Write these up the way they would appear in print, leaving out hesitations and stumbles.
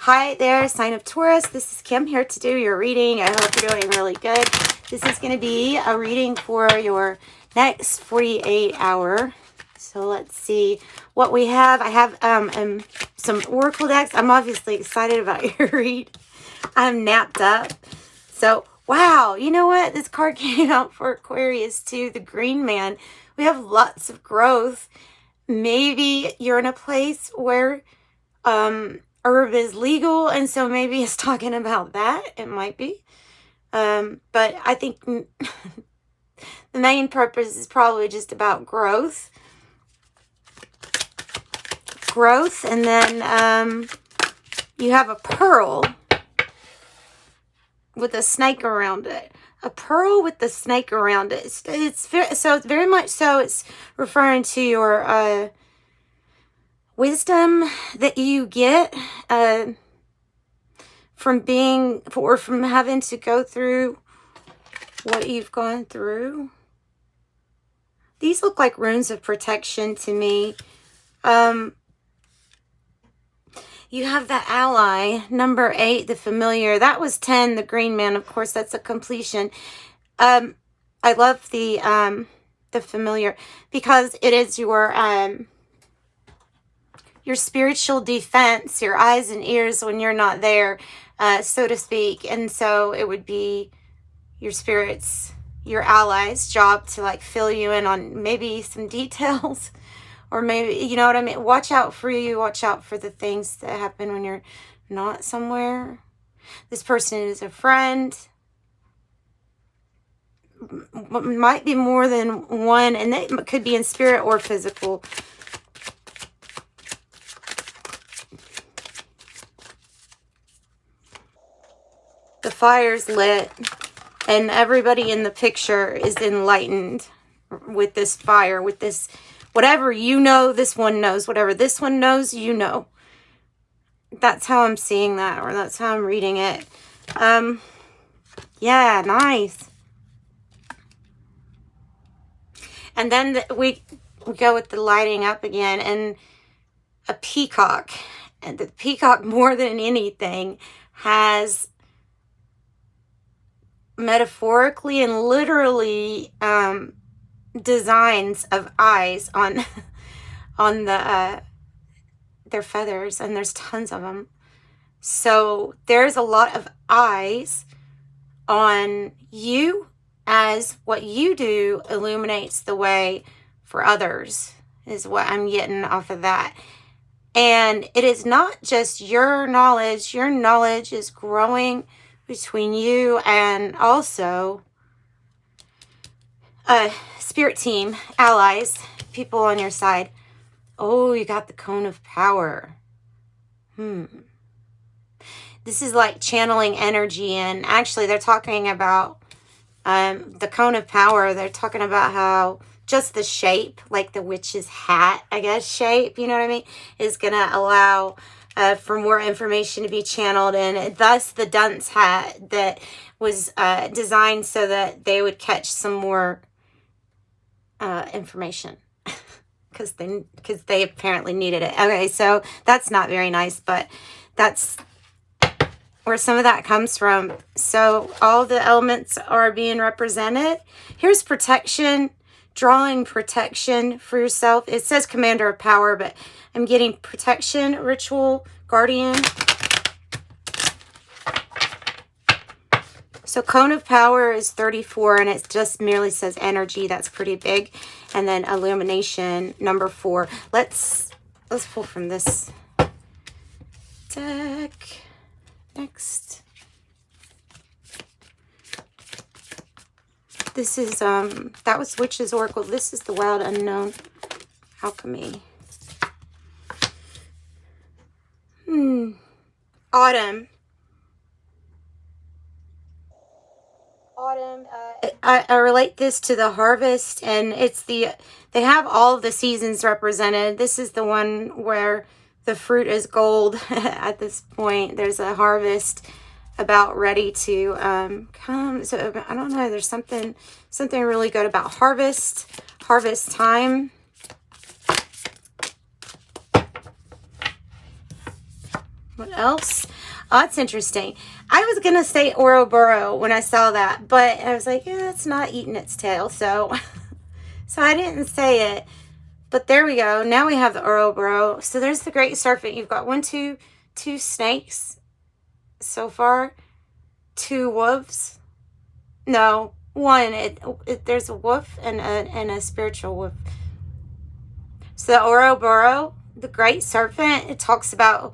Hi there, sign of Taurus. This is Kim here to do your reading. I hope you're doing really good. This is going to be a reading for your next 48 hour. So let's see what we have. I have some oracle decks. I'm obviously excited about your read. I'm napped up. So, wow, you know what? This card came out for Aquarius too, the Green Man. We have lots of growth. Maybe you're in a place where herb is legal, and so maybe it's talking about that. It might be. But I think the main purpose is probably just about growth. And then you have a pearl with a snake around it. A pearl with the snake around it. It's very much so. It's referring to your wisdom that you get from having to go through what you've gone through. These look like runes of protection to me. You have the ally, number 8, the familiar. That was 10, the Green Man. Of course, that's a completion. I love the familiar because it is your spiritual defense, your eyes and ears when you're not there, so to speak. And so it would be your spirits, your allies' job to like fill you in on maybe some details. Or maybe, you know what I mean? Watch out for you. Watch out for the things that happen when you're not somewhere. This person is a friend. Might be more than one. And it could be in spirit or physical. The fire's lit. And everybody in the picture is enlightened with this fire, with this... Whatever you know, this one knows. Whatever this one knows, you know. That's how I'm seeing that, or that's how I'm reading it. Yeah, nice. And then we go with the lighting up again, and a peacock. And the peacock, more than anything, has metaphorically and literally designs of eyes on their feathers, and there's tons of them. So there's a lot of eyes on you, as what you do illuminates the way for others, is what I'm getting off of that. And it is not just your knowledge is growing between you and also spirit team, allies, people on your side. Oh, you got the cone of power. This is like channeling energy, and actually they're talking about the cone of power. They're talking about how just the shape, like the witch's hat, I guess, shape, you know what I mean, is going to allow for more information to be channeled, and thus the dunce hat that was designed so that they would catch some more information because they apparently needed it. Okay, so that's not very nice, but that's where some of that comes from. So all the elements are being represented. Here's protection, drawing protection for yourself. It says commander of power, but I'm getting protection, ritual, guardian. So cone of power is 34, and it just merely says energy. That's pretty big. And then illumination, number 4. Let's pull from this deck next. This is that was Witch's Oracle. This is the Wild Unknown Alchemy. Autumn. I relate this to the harvest, and it's they have all of the seasons represented. This is the one where the fruit is gold at this point. There's a harvest about ready to come. So I don't know, there's something really good about harvest time. What else? Oh, that's interesting. I was going to say Ouroboros when I saw that, but I was like, yeah, it's not eating its tail. So, so I didn't say it. But there we go. Now we have the Ouroboros. So there's the Great Serpent. You've got two snakes so far. 2 wolves. No, one. There's a wolf and a spiritual wolf. So the Ouroboros, the Great Serpent, it talks about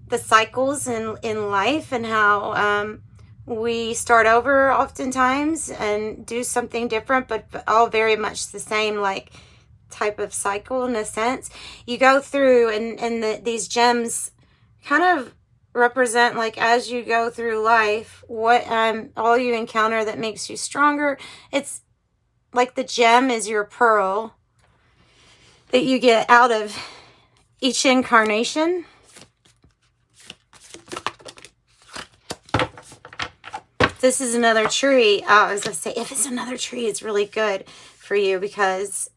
the cycles in life and how we start over oftentimes and do something different, but all very much the same, like, type of cycle in a sense. You go through and these gems kind of represent, like, as you go through life, what all you encounter that makes you stronger. It's like the gem is your pearl that you get out of each incarnation. This is another tree. I was going to say, if it's another tree, it's really good for you because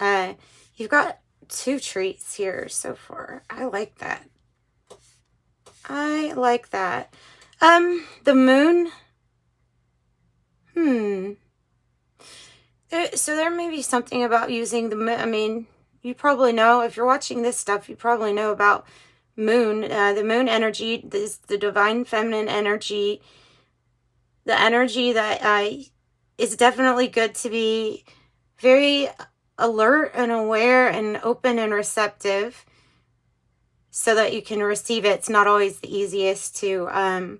you've got 2 trees here so far. I like that. I like that. The moon. So there may be something about using the moon. I mean, you probably know, if you're watching this stuff, you probably know about moon. The moon energy, the divine feminine energy, the energy that is definitely good to be very alert and aware and open and receptive so that you can receive it. It's not always the easiest to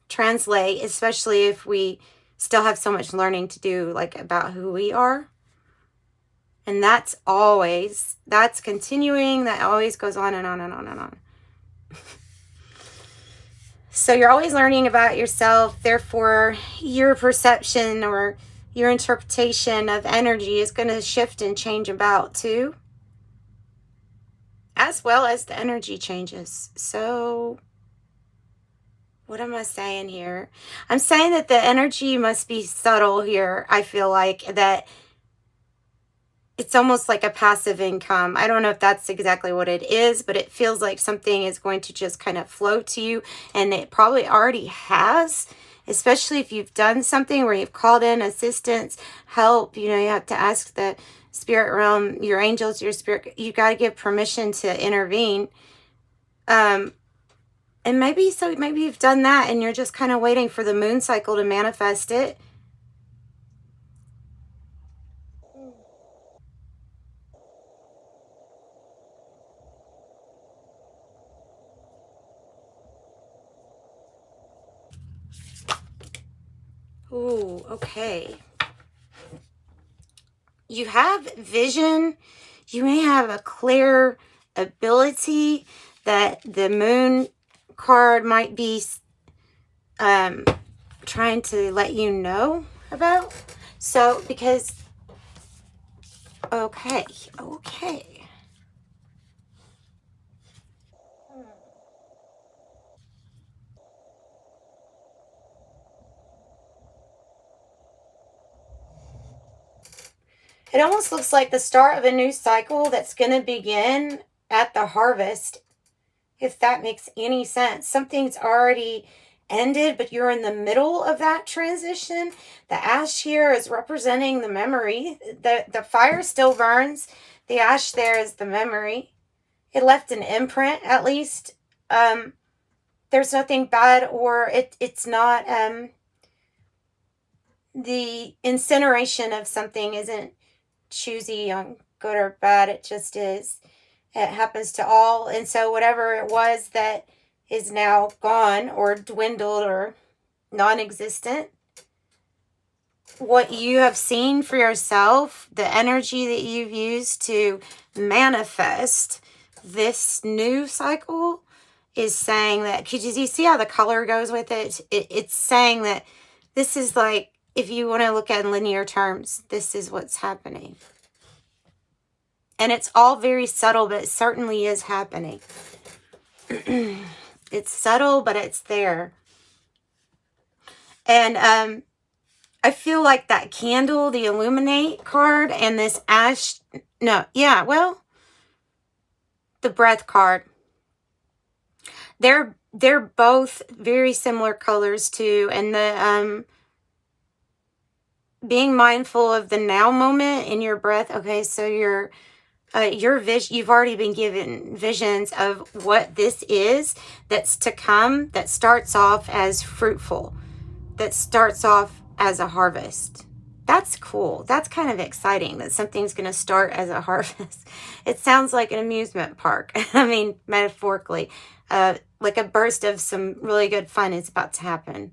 translate, especially if we still have so much learning to do, like, about who we are. And that's continuing. That always goes on and on and on and on. So you're always learning about yourself. Therefore, your perception or your interpretation of energy is going to shift and change about too, as well as the energy changes. So what am I saying here? I'm saying that the energy must be subtle here. I feel like that it's almost like a passive income. I don't know if that's exactly what it is, but it feels like something is going to just kind of flow to you, and it probably already has, especially if you've done something where you've called in assistance, help. You know, you have to ask the spirit realm, your angels, your spirit. You got to give permission to intervene. And maybe you've done that and you're just kind of waiting for the moon cycle to manifest it. Ooh, okay. You have vision. You may have a clear ability that the moon card might be trying to let you know about. So, because, okay. It almost looks like the start of a new cycle that's going to begin at the harvest, if that makes any sense. Something's already ended, but you're in the middle of that transition. The ash here is representing the memory. The fire still burns. The ash there is the memory. It left an imprint, at least. There's nothing bad, or it's not, the incineration of something isn't choosy on good or bad. It just is. It happens to all. And so whatever it was that is now gone or dwindled or non-existent, what you have seen for yourself, the energy that you've used to manifest this new cycle, is saying that, because you see how the color goes with it? It's saying that this is like, if you want to look at in linear terms, this is what's happening. And it's all very subtle, but it certainly is happening. It's subtle, but it's there. And I feel like that candle, the illuminate card, and this ash, no, yeah, well, the breath card. They're they're both very similar colors too. And the being mindful of the now moment in your breath. Okay, so your vision, you've already been given visions of what this is that's to come, that starts off as fruitful, that starts off as a harvest. That's cool. That's kind of exciting that something's going to start as a harvest. It sounds like an amusement park. I mean, metaphorically, like a burst of some really good fun is about to happen.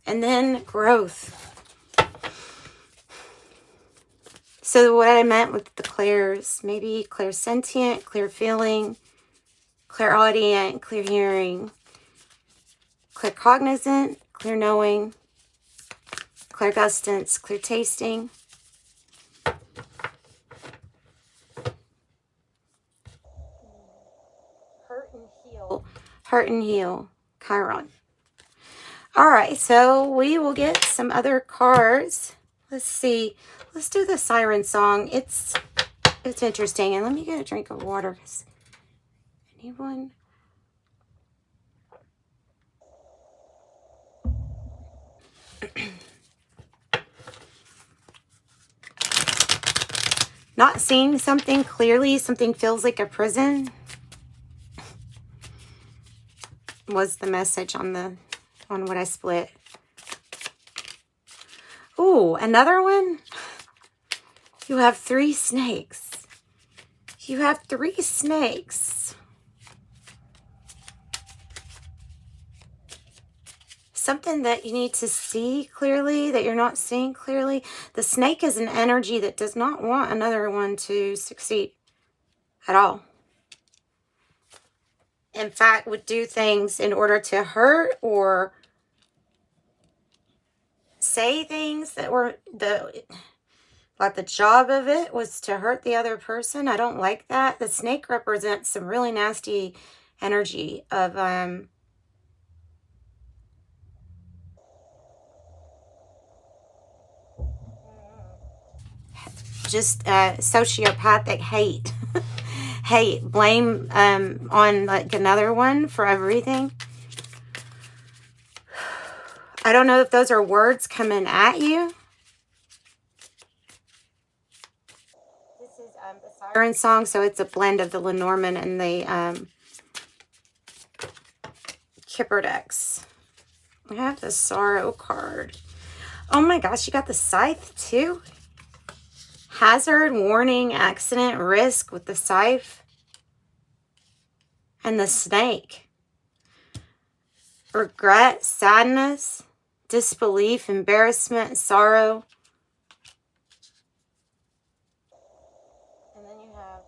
And then growth. So what I meant with the clairs, maybe clairsentient, clear feeling, clairaudient, clear hearing, claircognizant, clear knowing, clairgustance, clear tasting. Hurt and heal, Kryon. All right, so we will get some other cards. Let's see. Let's do the siren song. It's interesting. And let me get a drink of water. Anyone? Not seeing something clearly, something feels like a prison, was the message on what I split. Ooh, another one. You have 3 snakes. You have 3 snakes. Something that you need to see clearly, that you're not seeing clearly. The snake is an energy that does not want another one to succeed at all. In fact, would do things in order to hurt or say things that were like the job of it was to hurt the other person. I don't like that. The snake represents some really nasty energy of just sociopathic hate. Hate, blame on like another one for everything. I don't know if those are words coming at you. This is the siren song, so it's a blend of the Lenormand and the Kipper decks. We have the Sorrow card. Oh my gosh, you got the Scythe too? Hazard, warning, accident, risk with the Scythe. And the Snake. Regret, sadness, disbelief, embarrassment, sorrow. And then you have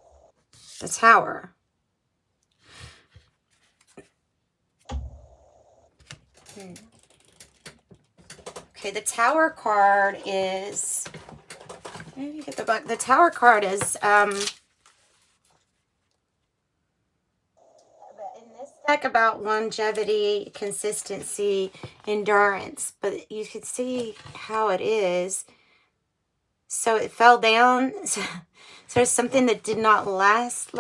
the Tower. Okay, the Tower card is... Maybe get the book. The Tower card is... in this deck about longevity, consistency, endurance. But you can see how it is. So it fell down. So there's something that did not last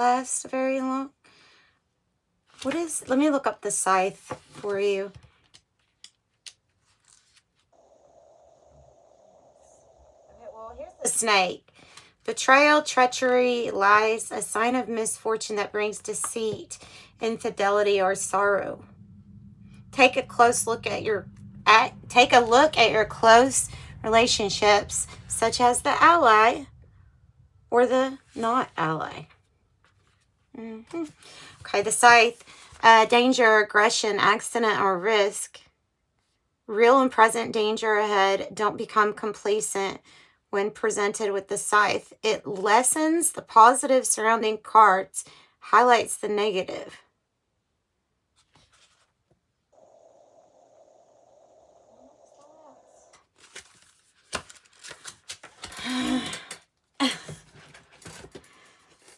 very long. What is... Let me look up the Scythe for you. The Snake. Betrayal, treachery, lies, a sign of misfortune that brings deceit, infidelity, or sorrow. Take a close look at your close relationships, such as the ally or the not ally. Okay, the Scythe. Danger, aggression, accident, or risk. Real and present danger ahead. Don't become complacent. When presented with the Scythe, it lessens the positive surrounding cards, highlights the negative.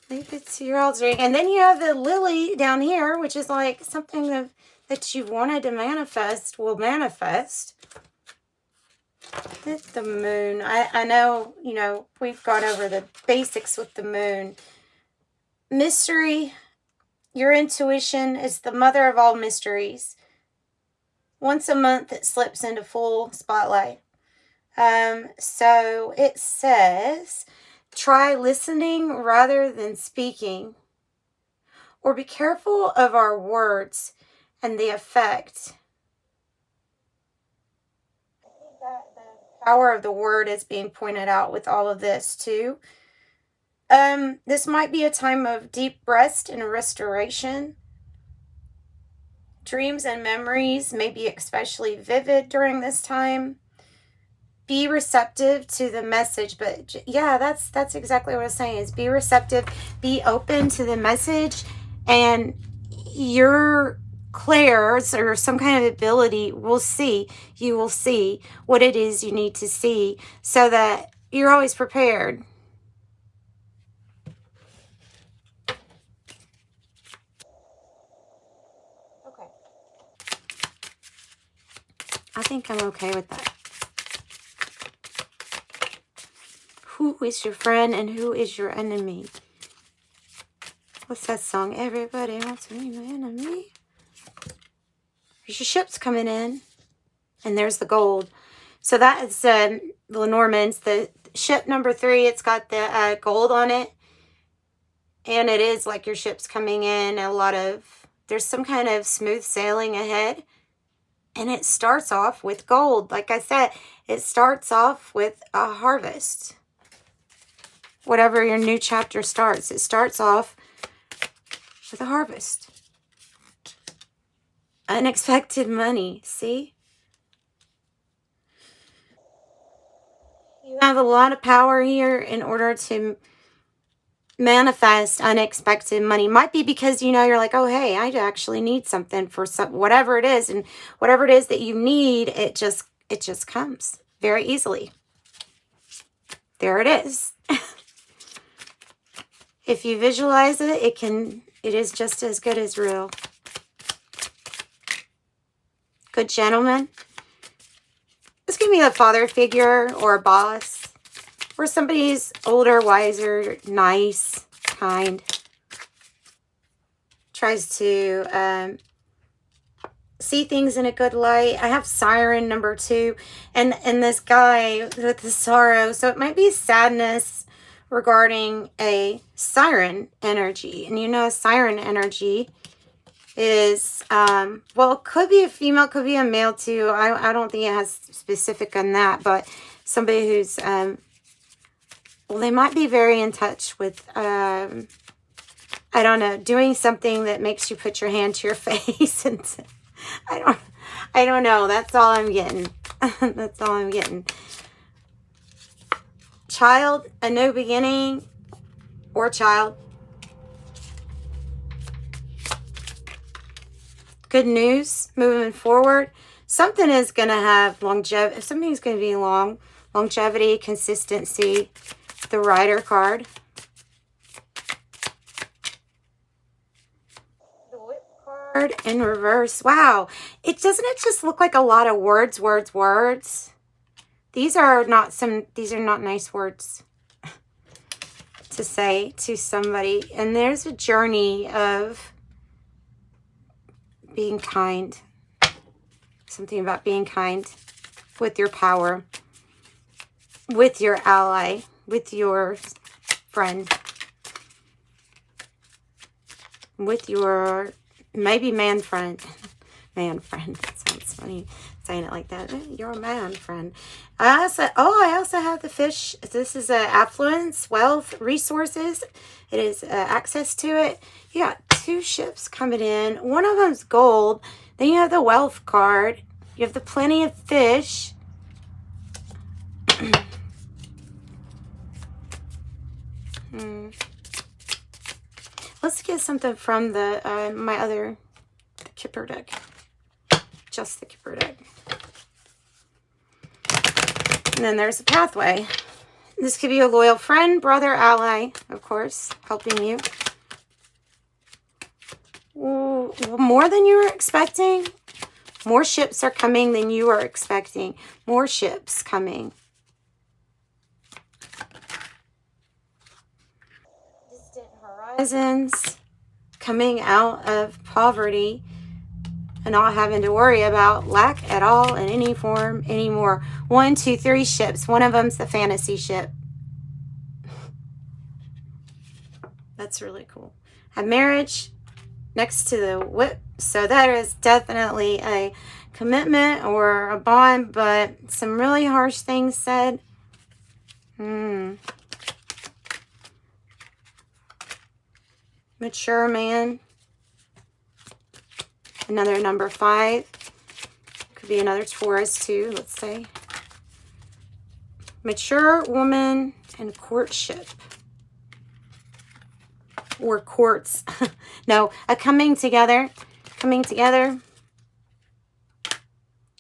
Leave it to your all's ring. And then you have the Lily down here, which is like something that you wanted to manifest will manifest. The Moon. I know, you know, we've gone over the basics with the Moon. Mystery, Your intuition is the mother of all mysteries. Once a month, it slips into full spotlight. So it says, try listening rather than speaking, or be careful of our words and the effect. I think that the power of the word is being pointed out with all of this too. This might be a time of deep rest and restoration. Dreams and memories may be especially vivid during this time. Be receptive to the message. But yeah, that's exactly what I was saying, is be receptive, be open to the message, and your clairs or some kind of ability will see, you will see what it is you need to see so that you're always prepared. Okay. I think I'm okay with that. Who is your friend and who is your enemy? What's that song? Everybody wants to be my enemy. There's your ships coming in. And there's the gold. So that is the Lenormand's. The ship number 3, it's got the gold on it. And it is like your ship's coming in. There's some kind of smooth sailing ahead. And it starts off with gold. Like I said, it starts off with a harvest. Whatever your new chapter starts, it starts off with a harvest. Unexpected money, see? You have a lot of power here in order to manifest unexpected money. Might be because, you're like, oh, hey, I actually need something for whatever it is. And whatever it is that you need, it just comes very easily. There it is. If you visualize it, it is just as good as real. Good gentleman. This could be a father figure or a boss, or somebody who's older, wiser, nice, kind. Tries to see things in a good light. I have Siren number 2, and this guy with the sorrow. So it might be sadness regarding a siren energy. And siren energy is, well, it could be a female, could be a male too. I don't think it has specific on that, but somebody who's, well, they might be very in touch with, I don't know, doing something that makes you put your hand to your face. And I don't know. That's all I'm getting. That's all I'm getting. Child, a new beginning, or child. Good news moving forward. Something is going to have longevity. Something's going to be longevity, consistency. The Rider card. The Whip card in reverse. Wow. Doesn't it just look like a lot of words, words, words? These are not nice words to say to somebody. And there's a journey of being kind. Something about being kind with your power, with your ally, with your friend, with your maybe man friend. Man friend. That sounds funny saying it like that. You're a man friend. I also have the fish. This is affluence, wealth, resources. It is access to it. You got 2 ships coming in. One of them's gold. Then you have the wealth card. You have the plenty of fish. Let's get something from the my other Kipper deck. Just the Kipper deck. And then there's a pathway. This could be a loyal friend, brother, ally, of course, helping you. Ooh, more than you were expecting. More ships are coming than you were expecting. More ships coming. Distant horizons. coming out of poverty and not having to worry about lack at all in any form anymore. 1, 2, 3 ships. One of them's the fantasy ship. That's really cool. A marriage next to the whip. So that is definitely a commitment or a bond, but some really harsh things said. Mature man. Another number 5. Could be another Taurus too, let's say. Mature woman and courtship. Or courts. No, a coming together. Coming together.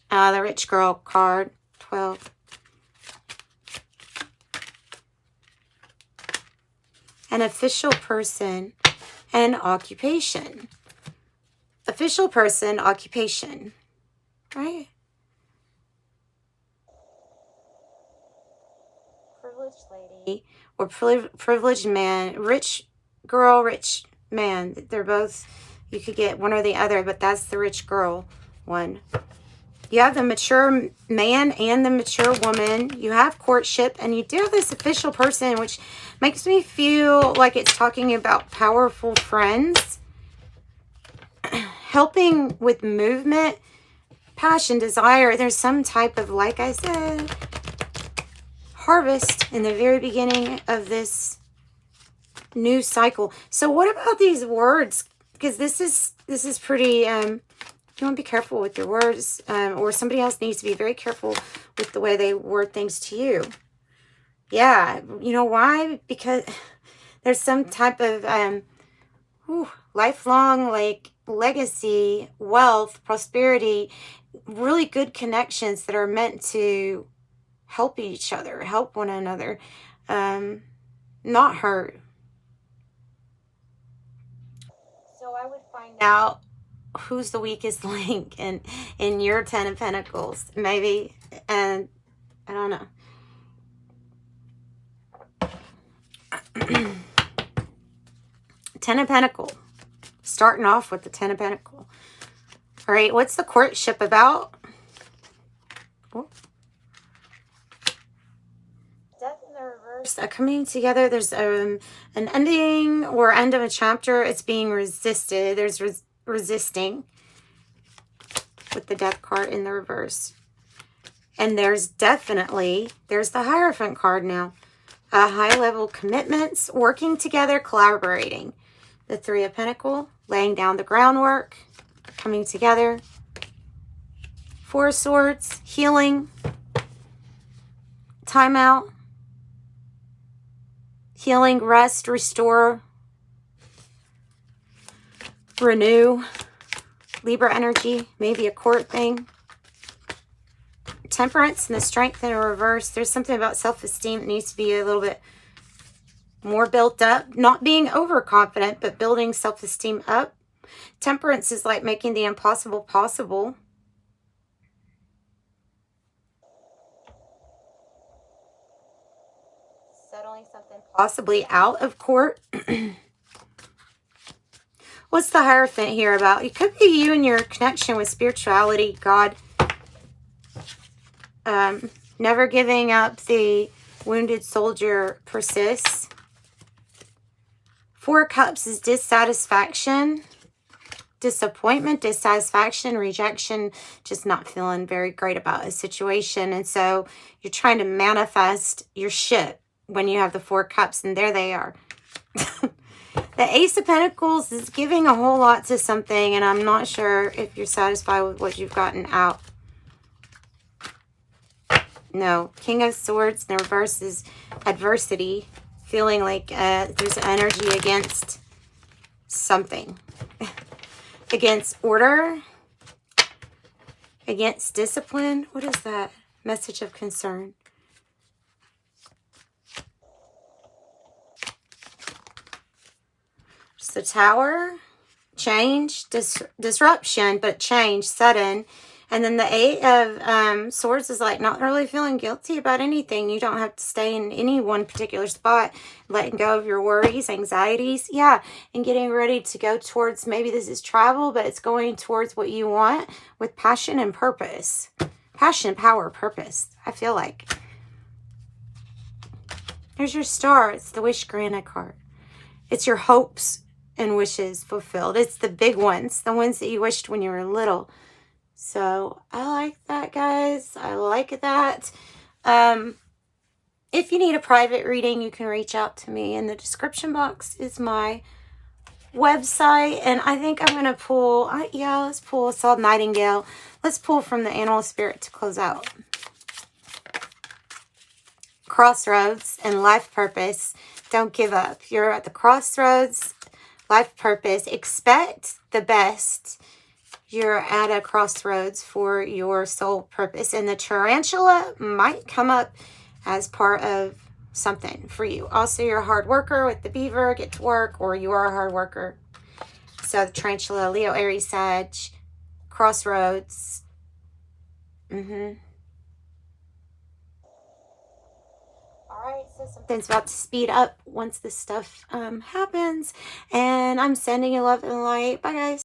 The rich girl card. 12. An official person and occupation. Official person, occupation. Right? Privileged lady or privileged man. Rich girl, rich man. They're both, you could get one or the other, but that's the rich girl one. You have the mature man and the mature woman. You have courtship, and you do have this official person, which makes me feel like it's talking about powerful friends. Helping with movement, passion, desire. There's some type of, like I said, harvest in the very beginning of this new cycle. So what about these words? Because this is pretty, you want to be careful with your words, or somebody else needs to be very careful with the way they word things to you. Yeah, you know why? Because there's some type of lifelong, like, legacy, wealth, prosperity, really good connections that are meant to help each other, help one another, not hurt. So I would find out who's the weakest link in your 10 of Pentacles, maybe, and I don't know. Ten of Pentacles. Starting off with the 10 of Pentacles. All right, what's the courtship about? Oh. Death in the reverse. Coming together. There's an ending or end of a chapter. It's being resisted. There's resisting with the Death card in the reverse. And there's definitely, there's the Hierophant card now. High-level commitments, working together, collaborating. The 3 of Pentacles, laying down the groundwork, coming together. 4 of Swords, healing, timeout, healing, rest, restore, renew, Libra energy, maybe a court thing. Temperance and the Strength in a reverse. There's something about self-esteem that needs to be a little bit more built up. Not being overconfident, but building self-esteem up. Temperance is like making the impossible possible. Settling something possibly out of court. What's the Hierophant here about? It could be you and your connection with spirituality, God. Never giving up. The wounded soldier persists. 4 Cups is dissatisfaction, disappointment, dissatisfaction, rejection, just not feeling very great about a situation. And so you're trying to manifest your shit when you have the 4 Cups, and there they are. The Ace of Pentacles is giving a whole lot to something, and I'm not sure if you're satisfied with what you've gotten out. No. King of Swords in the reverse is adversity. Feeling like there's energy against something. Against order. Against discipline. What is that? Message of concern. It's the Tower. Change. Disruption, but change. Sudden. And then the Eight of Swords is like not really feeling guilty about anything. You don't have to stay in any one particular spot. Letting go of your worries, anxieties. Yeah, and getting ready to go towards, maybe this is travel, but it's going towards what you want with passion and purpose. Passion, power, purpose, I feel like. There's your Star. It's the wish granted card. It's your hopes and wishes fulfilled. It's the big ones, the ones that you wished when you were little. So I like that, guys. I like that. If you need a private reading, you can reach out to me. In the description box is my website. And I think I'm going to pull, yeah, let's pull. It's called Nightingale. Let's pull from the Animal Spirit to close out. Crossroads and life purpose. Don't give up. You're at the crossroads, life purpose. Expect the best. You're at a crossroads for your soul purpose. And the tarantula might come up as part of something for you. Also, you're a hard worker with the beaver. Get to work, or you are a hard worker. So the tarantula, Leo, Aries, Sag, crossroads. All right, so something's about to speed up once this stuff happens. And I'm sending you love and light. Bye, guys.